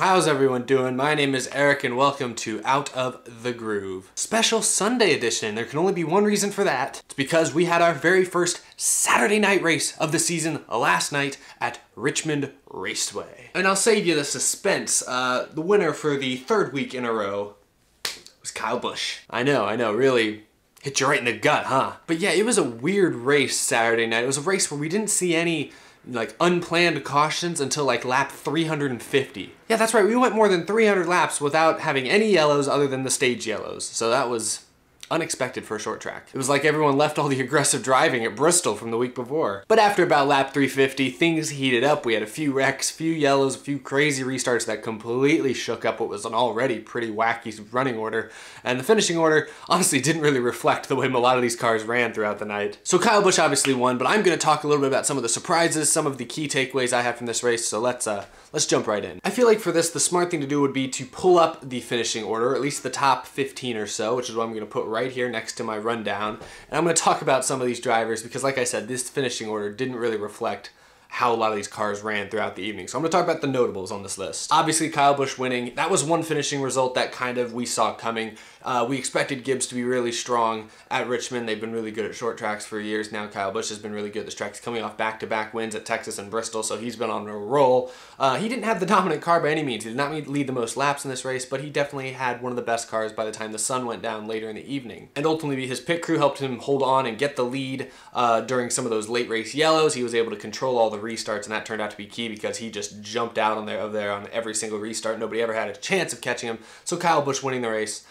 How's everyone doing? My name is Eric and welcome to Out of the Groove. Special Sunday edition. There can only be one reason for that. It's because we had our very first Saturday night race of the season last night at Richmond Raceway. And I'll save you the suspense. The winner for the third week in a row was Kyle Busch. I know, really hit you right in the gut, huh? But yeah, it was a weird race Saturday night. It was a race where we didn't see any unplanned cautions until lap 350. Yeah, that's right, we went more than 300 laps without having any yellows other than the stage yellows. So that was unexpected for a short track. It was like everyone left all the aggressive driving at Bristol from the week before. But after about lap 350, things heated up. We had a few wrecks, few yellows, a few crazy restarts that completely shook up what was an already pretty wacky running order. And the finishing order honestly didn't really reflect the way a lot of these cars ran throughout the night. So Kyle Busch obviously won, but I'm gonna talk a little bit about some of the surprises, some of the key takeaways I had from this race. So let's jump right in. I feel like for this, the smart thing to do would be to pull up the finishing order, at least the top 15 or so, which is what I'm gonna put right here next to my rundown. And I'm gonna talk about some of these drivers because like I said, this finishing order didn't really reflect how a lot of these cars ran throughout the evening. So I'm gonna talk about the notables on this list. Obviously Kyle Busch winning, that was one finishing result that kind of we saw coming. We expected Gibbs to be really strong at Richmond. They've been really good at short tracks for years now. Kyle Busch has been really good at this track. He's coming off back-to-back wins at Texas and Bristol, so he's been on a roll. He didn't have the dominant car by any means. He did not lead the most laps in this race, but he definitely had one of the best cars by the time the sun went down later in the evening. And ultimately, his pit crew helped him hold on and get the lead during some of those late race yellows. He was able to control all the restarts, and that turned out to be key because he just jumped out on there on every single restart. Nobody ever had a chance of catching him. So Kyle Busch winning the race.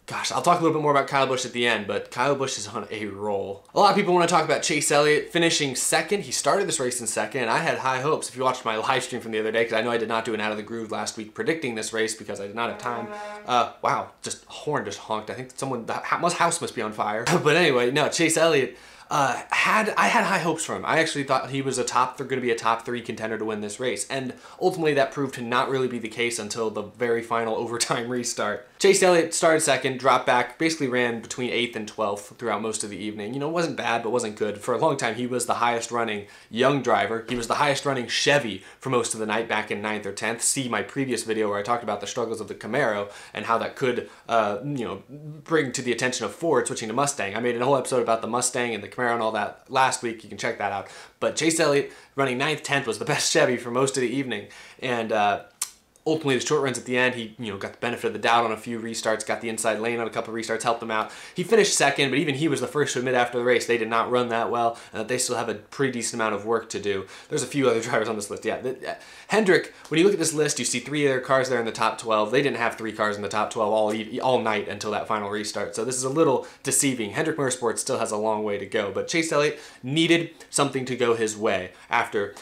Gosh, I'll talk a little bit more about Kyle Busch at the end, but Kyle Busch is on a roll. A lot of people want to talk about Chase Elliott finishing second. He started this race in second, and I had high hopes. If you watched my live stream from the other day, because I know I did not do an Out of the Groove last week predicting this race because I did not have time. Wow, just horn just honked. I think the house must be on fire. But anyway, no, Chase Elliott. I had high hopes for him. I actually thought he was going to be a top 3 contender to win this race, and ultimately that proved to not really be the case until the very final overtime restart. Chase Elliott started second, dropped back, basically ran between 8th and 12th throughout most of the evening. You know, it wasn't bad, but wasn't good. For a long time, he was the highest running young driver. He was the highest running Chevy for most of the night back in 9th or 10th. See my previous video where I talked about the struggles of the Camaro and how that could, bring to the attention of Ford switching to Mustang. I made a whole episode about the Mustang and the Camaro and all that last week. You can check that out. But Chase Elliott running 9th, 10th was the best Chevy for most of the evening. And ultimately, the short runs at the end, he got the benefit of the doubt on a few restarts, got the inside lane on a couple of restarts, helped him out. He finished second, but even he was the first to admit after the race they did not run that well, and that they still have a pretty decent amount of work to do. There's a few other drivers on this list. Yeah, Hendrick, when you look at this list, you see 3 other cars there in the top 12. They didn't have 3 cars in the top 12 all night until that final restart, so this is a little deceiving. Hendrick Motorsports still has a long way to go, but Chase Elliott needed something to go his way after,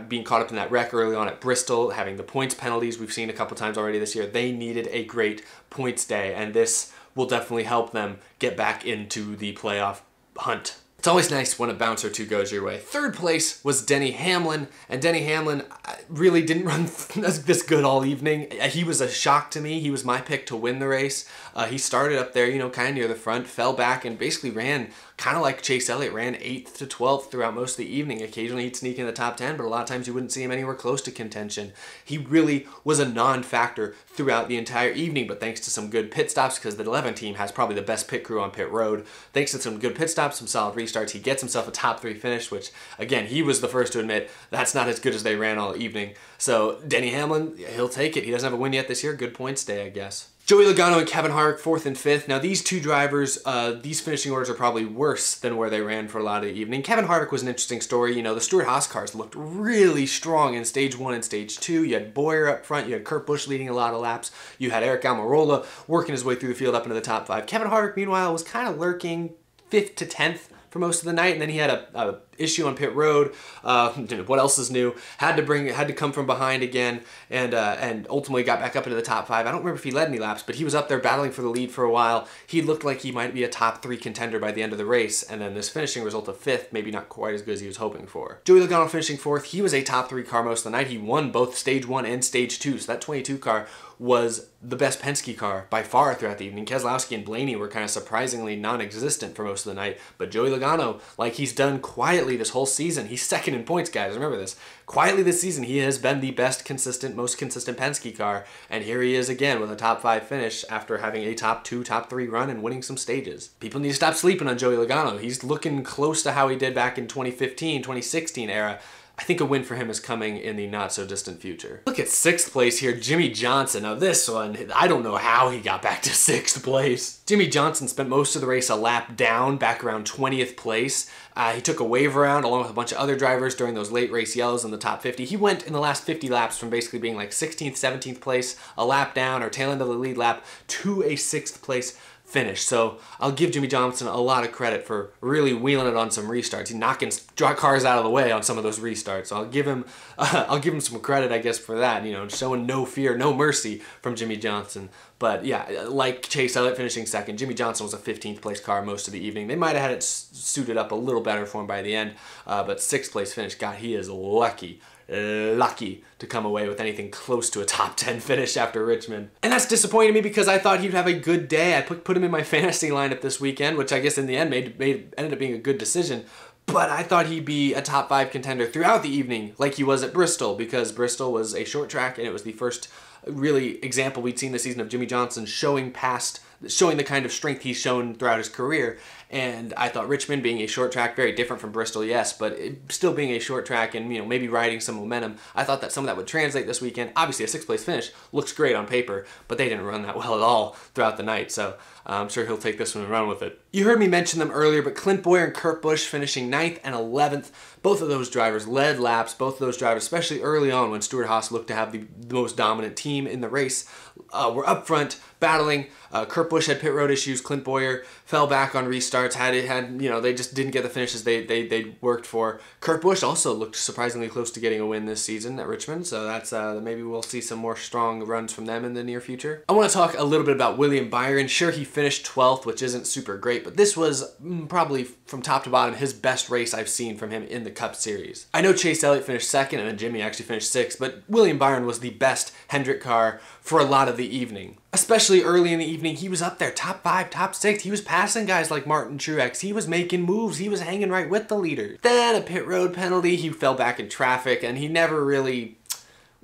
being caught up in that wreck early on at Bristol, having the points penalties we've seen a couple times already this year. They needed a great points day, and this will definitely help them get back into the playoff hunt. It's always nice when a bounce or two goes your way. Third place was Denny Hamlin, and Denny Hamlin really didn't run this good all evening. He was a shock to me. He was my pick to win the race. He started up there, kind of near the front, fell back, and basically ran kind of like Chase Elliott, ran 8th to 12th throughout most of the evening. Occasionally he'd sneak in the top 10, but a lot of times you wouldn't see him anywhere close to contention. He really was a non-factor throughout the entire evening, but thanks to some good pit stops, because the 11 team has probably the best pit crew on pit road, thanks to some good pit stops, some solid restarts, he gets himself a top 3 finish, which, again, he was the first to admit that's not as good as they ran all evening. So Denny Hamlin, he'll take it. He doesn't have a win yet this year. Good points day, I guess. Joey Logano and Kevin Harvick, 4th and 5th. Now, these two drivers, these finishing orders are probably worse than where they ran for a lot of the evening. Kevin Harvick was an interesting story. The Stewart-Haas cars looked really strong in Stage 1 and Stage 2. You had Boyer up front. You had Kurt Busch leading a lot of laps. You had Eric Almirola working his way through the field up into the top 5. Kevin Harvick, meanwhile, was kind of lurking 5th to 10th for most of the night, and then he had a issue on pit road. What else is new? Had to come from behind again, and ultimately got back up into the top 5. I don't remember if he led any laps, but he was up there battling for the lead for a while. He looked like he might be a top 3 contender by the end of the race, and then this finishing result of 5th, maybe not quite as good as he was hoping for. Joey Logano finishing 4th. He was a top 3 car most of the night. He won both Stage 1 and Stage 2, so that 22 car was the best Penske car by far throughout the evening. Keselowski and Blaney were kind of surprisingly non-existent for most of the night, but Joey Logano, like he's done quietly this whole season, he's second in points, guys, remember this. Quietly this season, he has been the best consistent, most consistent Penske car, and here he is again with a top 5 finish after having a top 2, top 3 run and winning some stages. People need to stop sleeping on Joey Logano. He's looking close to how he did back in 2015, 2016 era. I think a win for him is coming in the not-so-distant future. Look at 6th place here, Jimmie Johnson. Now this one, I don't know how he got back to 6th place. Jimmie Johnson spent most of the race a lap down, back around 20th place. He took a wave around along with a bunch of other drivers during those late race yellows in the top 50. He went in the last 50 laps from basically being like 16th, 17th place, a lap down or tail end of the lead lap, to a 6th place finish. So I'll give Jimmie Johnson a lot of credit for really wheeling it on some restarts. He's knocking cars out of the way on some of those restarts. So I'll give him some credit, I guess, for that. You know, showing no fear, no mercy from Jimmie Johnson. But yeah, like Chase Elliott finishing second, Jimmie Johnson was a 15th place car most of the evening. They might have had it suited up a little better for him by the end, but 6th place finish. God, he is lucky to come away with anything close to a top 10 finish after Richmond. And that's disappointing me because I thought he'd have a good day. I put him in my fantasy lineup this weekend, which I guess in the end ended up being a good decision. But I thought he'd be a top 5 contender throughout the evening like he was at Bristol, because Bristol was a short track and it was the first really example we'd seen this season of Jimmie Johnson showing the kind of strength he's shown throughout his career. And I thought Richmond being a short track, very different from Bristol, yes, but still being a short track and, you know, maybe riding some momentum, I thought that some of that would translate this weekend. Obviously, a 6th place finish looks great on paper, but they didn't run that well at all throughout the night, so I'm sure he'll take this one and run with it. You heard me mention them earlier, but Clint Bowyer and Kurt Busch finishing 9th and 11th. Both of those drivers led laps. Both of those drivers, especially early on when Stewart-Haas looked to have the most dominant team in the race, were up front battling. Kurt Busch had pit road issues. Clint Bowyer fell back on restarts. They just didn't get the finishes they worked for. Kurt Busch also looked surprisingly close to getting a win this season at Richmond, so that's maybe we'll see some more strong runs from them in the near future. I want to talk a little bit about William Byron. Sure, he finished 12th, which isn't super great, but this was probably from top to bottom his best race I've seen from him in the Cup Series. I know Chase Elliott finished 2nd and then Jimmy actually finished 6th, but William Byron was the best Hendrick car for a lot of the evening. Especially early in the evening, he was up there, top 5, top 6. He was passing guys like Martin Truex. He was making moves. He was hanging right with the leader. Then a pit road penalty. He fell back in traffic, and he never really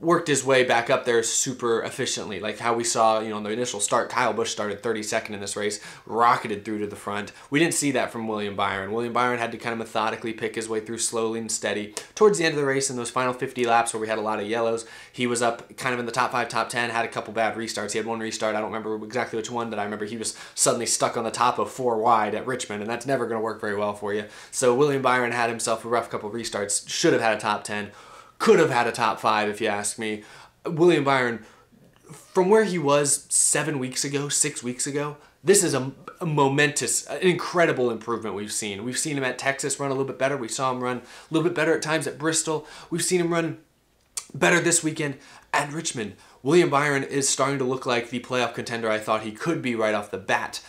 worked his way back up there super efficiently. Like how we saw, you know, in the initial start, Kyle Busch started 32nd in this race, rocketed through to the front. We didn't see that from William Byron. William Byron had to kind of methodically pick his way through slowly and steady. Towards the end of the race, in those final 50 laps where we had a lot of yellows, he was up kind of in the top 5, top 10, had a couple bad restarts. He had one restart, I don't remember exactly which one, but I remember he was suddenly stuck on the top of 4 wide at Richmond, and that's never going to work very well for you. So William Byron had himself a rough couple restarts, should have had a top 10, could have had a top 5 if you ask me. William Byron, from where he was 7 weeks ago, 6 weeks ago, this is a momentous, an incredible improvement we've seen. We've seen him at Texas run a little bit better. We saw him run a little bit better at times at Bristol. We've seen him run better this weekend at Richmond. William Byron is starting to look like the playoff contender I thought he could be right off the bat,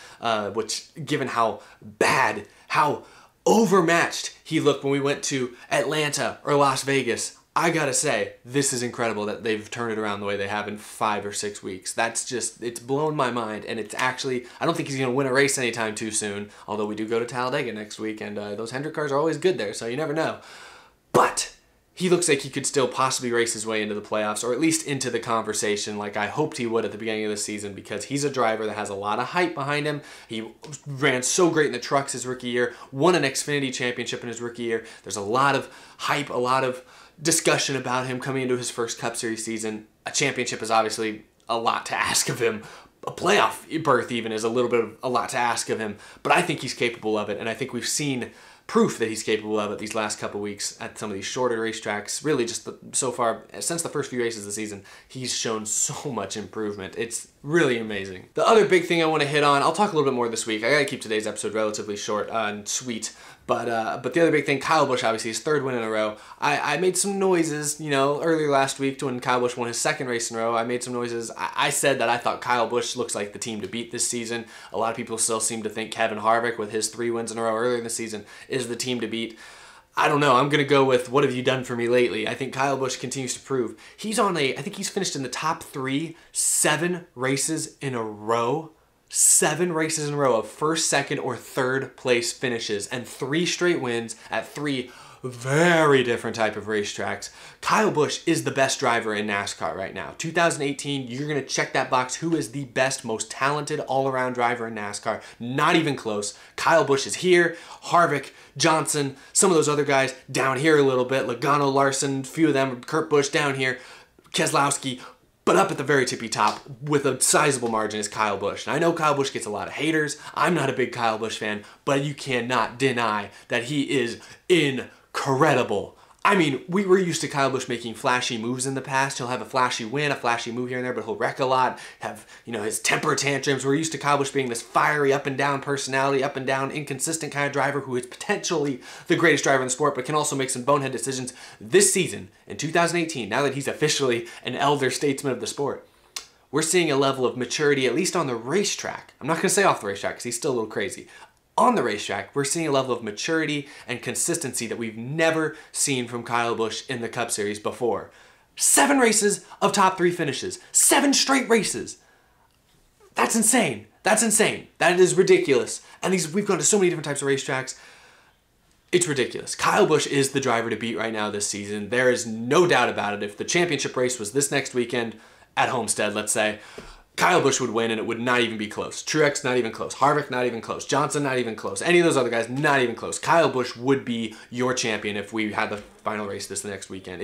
which, given how bad, how overmatched he looked when we went to Atlanta or Las Vegas, I gotta say, this is incredible that they've turned it around the way they have in 5 or 6 weeks. That's just, it's blown my mind, and it's actually, I don't think he's gonna win a race anytime too soon, although we do go to Talladega next week, and those Hendrick cars are always good there, so you never know. But he looks like he could still possibly race his way into the playoffs, or at least into the conversation like I hoped he would at the beginning of the season, because he's a driver that has a lot of hype behind him. He ran so great in the trucks his rookie year, won an Xfinity championship in his rookie year. There's a lot of hype, a lot of discussion about him coming into his first Cup Series season. A championship is obviously a lot to ask of him. A playoff berth even is a little bit of a lot to ask of him, but I think he's capable of it, and I think we've seen proof that he's capable of it these last couple weeks at some of these shorter racetracks. Really just so far, since the first few races of the season, he's shown so much improvement. It's really amazing. The other big thing I want to hit on, I'll talk a little bit more this week. I gotta keep today's episode relatively short and sweet. But the other big thing, Kyle Busch, obviously his 3rd win in a row. I made some noises, you know, earlier last week when Kyle Busch won his 2nd race in a row. I made some noises. I said that I thought Kyle Busch looks like the team to beat this season. A lot of people still seem to think Kevin Harvick, with his 3 wins in a row earlier in the season, is the team to beat. I don't know. I'm going to go with what have you done for me lately? I think Kyle Busch continues to prove. He's on I think he's finished in the top 3, 7 races in a row. 7 races in a row of first, second, or third place finishes and 3 straight wins at 3 very different type of racetracks. Kyle Busch is the best driver in NASCAR right now. 2018, you're going to check that box. Who is the best, most talented all-around driver in NASCAR? Not even close. Kyle Busch is here. Harvick, Johnson, some of those other guys down here a little bit. Logano, Larson, a few of them. Kurt Busch down here. Keselowski. But up at the very tippy top with a sizable margin is Kyle Busch. And I know Kyle Busch gets a lot of haters. I'm not a big Kyle Busch fan, but you cannot deny that he is incredible. I mean, we were used to Kyle Busch making flashy moves in the past. He'll have a flashy win, a flashy move here and there, but he'll wreck a lot, have, his temper tantrums. We're used to Kyle Busch being this fiery up and down personality, up and down, inconsistent kind of driver who is potentially the greatest driver in the sport, but can also make some bonehead decisions. This season, in 2018, now that he's officially an elder statesman of the sport, we're seeing a level of maturity, at least on the racetrack. I'm not going to say off the racetrack because he's still a little crazy. On the racetrack, we're seeing a level of maturity and consistency that we've never seen from Kyle Busch in the Cup Series before. 7 races of top 3 finishes. 7 straight races. That's insane. That's insane. That is ridiculous. And we've gone to so many different types of racetracks. It's ridiculous. Kyle Busch is the driver to beat right now this season. There is no doubt about it. If the championship race was this next weekend at Homestead, let's say, Kyle Busch would win and it would not even be close. Truex, not even close. Harvick, not even close. Johnson, not even close. Any of those other guys, not even close. Kyle Busch would be your champion if we had the final race this next weekend.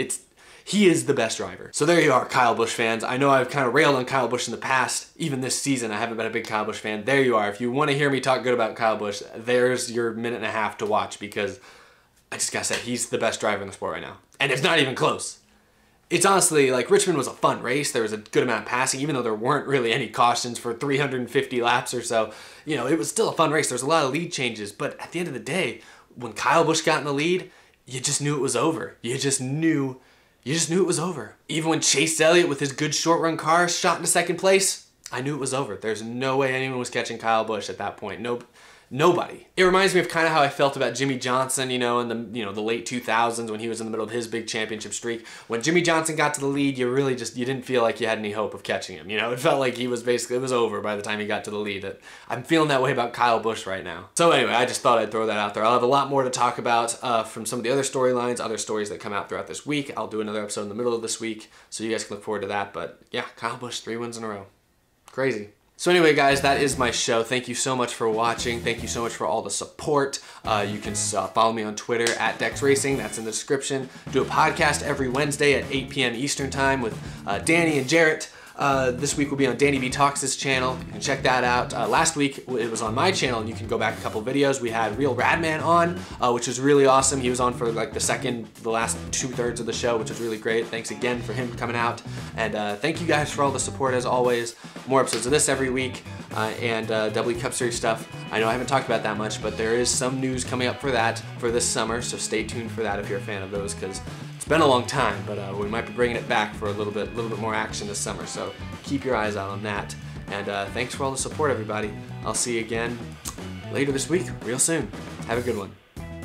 He is the best driver. So there you are, Kyle Busch fans. I know I've kind of railed on Kyle Busch in the past. Even this season, I haven't been a big Kyle Busch fan. There you are. If you want to hear me talk good about Kyle Busch, there's your minute and a half to watch because I just gotta say, he's the best driver in the sport right now. And it's not even close. It's honestly, Richmond was a fun race. There was a good amount of passing, even though there weren't really any cautions for 350 laps or so. It was still a fun race. There was a lot of lead changes. But at the end of the day, when Kyle Busch got in the lead, you just knew it was over. You just knew it was over. Even when Chase Elliott with his good short run car shot into second place, I knew it was over. There's no way anyone was catching Kyle Busch at that point. Nobody. It reminds me of kind of how I felt about Jimmy Johnson, in the late 2000s when he was in the middle of his big championship streak. When Jimmy Johnson got to the lead, you didn't feel like you had any hope of catching him. It felt like it was over by the time he got to the lead. I'm feeling that way about Kyle Busch right now. So anyway, I just thought I'd throw that out there. I'll have a lot more to talk about from some of the other storylines, other stories that come out throughout this week. I'll do another episode in the middle of this week, so you guys can look forward to that. But yeah, Kyle Busch, 3 wins in a row. Crazy. So anyway, guys, that is my show. Thank you so much for watching. Thank you so much for all the support. You can follow me on Twitter at Dex Racing. That's in the description. Do a podcast every Wednesday at 8 p.m. Eastern Time with Danny and Jarrett. This week will be on Danny B Talks' channel. You can check that out. Last week it was on my channel, and you can go back a couple videos. We had Real Radman on, which was really awesome. He was on for the last 2/3 of the show, which was really great. Thanks again for him coming out. And thank you guys for all the support as always. More episodes of this every week, and W Cup Series stuff. I know I haven't talked about that much, but there is some news coming up for that for this summer, so stay tuned for that if you're a fan of those, because it's been a long time, but we might be bringing it back for a little bit more action this summer, so keep your eyes out on that. And thanks for all the support, everybody. I'll see you again later this week, real soon. Have a good one.